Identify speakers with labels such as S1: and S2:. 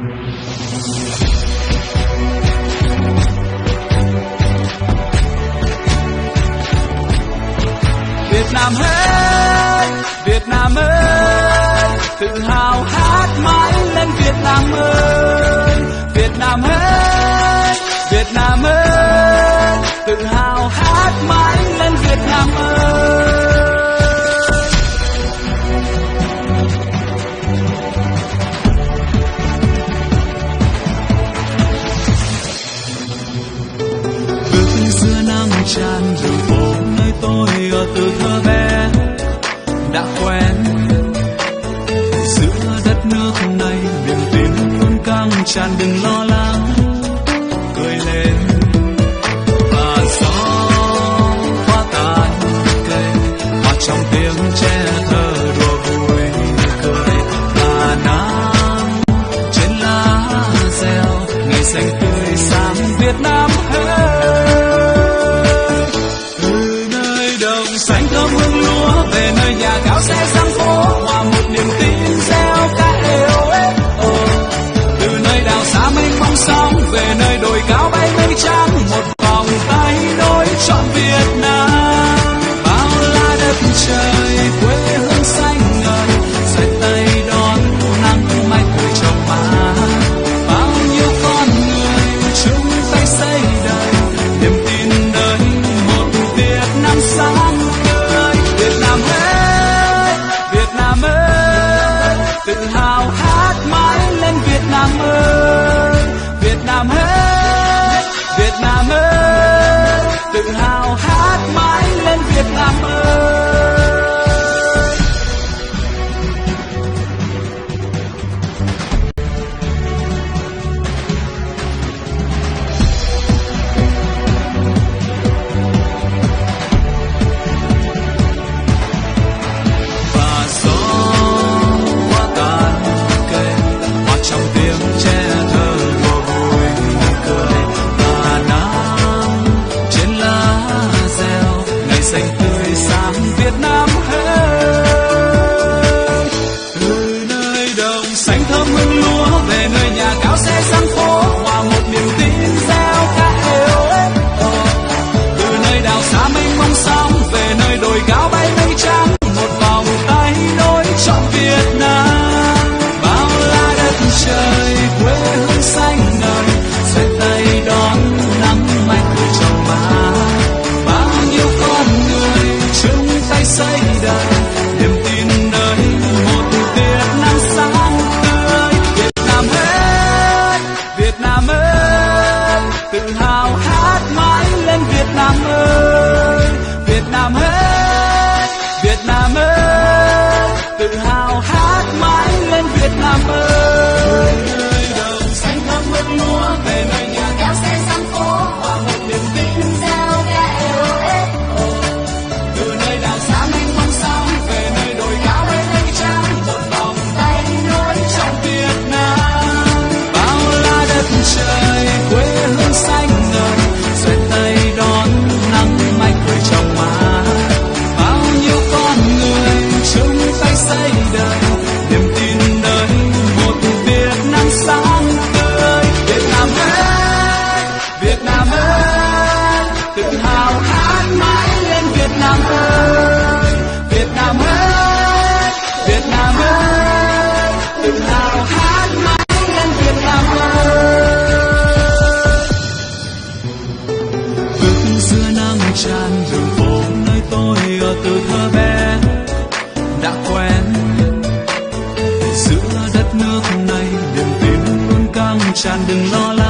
S1: Việt Nam ơi, Việt Nam ơi, tự hào hát mãi lên Việt Nam ơi, Việt Nam ơi, Việt Nam ơi, tự hào hát mãi lên Việt Nam ơi. Bước giữa nắng tràn đường phố nơi tôi ở từ thơ bé đã quen, giữa đất nước này niềm tin luôn căng tràn, đừng lo lắng cười lên. Và gió hoa tàn cây và trong tiếng trẻ thơ đùa vui cười, và nắng trên lá reo ngày xanh tươi sáng Việt Nam ơi. Từ nơi đồng xanh thơm hương lúa về nơi nhà cao xe sang phố, hòa một niềm tin reo ca êu ế. Từ nơi đảo xa mênh mông sóng về nơi đồi cao bay mây trắng, một vòng tay nối trọn Việt Nam. Bao la đất trời quê hương xanh ngời, xoay tay đón nắng mai cười trong má. Bao nhiêu con người chung tay xây đời niềm tin đời một Việt Nam sáng tươi. Việt Nam ơi, Việt Nam ơi, tự hào hát mãi lên Việt Nam ơi, Việt Nam ơi, Việt Nam ơi, tự hào hát mãi lên Việt Nam ơi. Và gió hoa tàn cây hòa trong tiếng trẻ thơ đùa vui cười, và nắng trên lá reo ngày xanh tươi sáng Việt Nam ơi. Từ nơi đồng xanh thơm hương lúa về nơi nhà cao xe sang phố, hòa một niềm tin reo ca êu ế. Từ nơi đảo xa mênh mông sóng về nơi đồi cao bay mây trắng, một vòng tay nối trọn Việt Nam. Bao la đất trời quê hương xanh ngời, xoay tay đón nắng mai cười trong má. Bao nhiêu con người chung tay xây đời niềm tin đời một Việt Nam sáng tươi. Việt Nam ơi, Việt Nam ơi, tự hào hát mãi lên Việt Nam ơi, Việt Nam ơi, Việt Nam ơi, tự hào hát mãi lên Việt Nam ơi. Nơi đồng xanh thơm hương lúa về nơi nhà cao xe sang phố, hòa một niềm tin reo ca êu ế. Từ nơi đảo xa mênh mông sóng về nơi đồi cao bay mây trắng, một vòng tay nối trọn Việt Nam. Bao la đất trời quê hương xanh ngời, xoay tay đón nắng mai cười trong má. Bao nhiêu con người chung tay xây đời niềm tin đời một Việt Nam sáng tươi. Việt Nam ơi, Việt Nam ơi, tự hào hát mãi lên Việt Nam ơi, Việt Nam ơi, Việt Nam ơi, tự hào hát mãi lên Việt Nam ơi. Bước giữa nắng tràn đường phố nơi tôi ở từ thơ bé đã quen, giữa đất nước này niềm tin luôn căng tràn, đừng lo lắng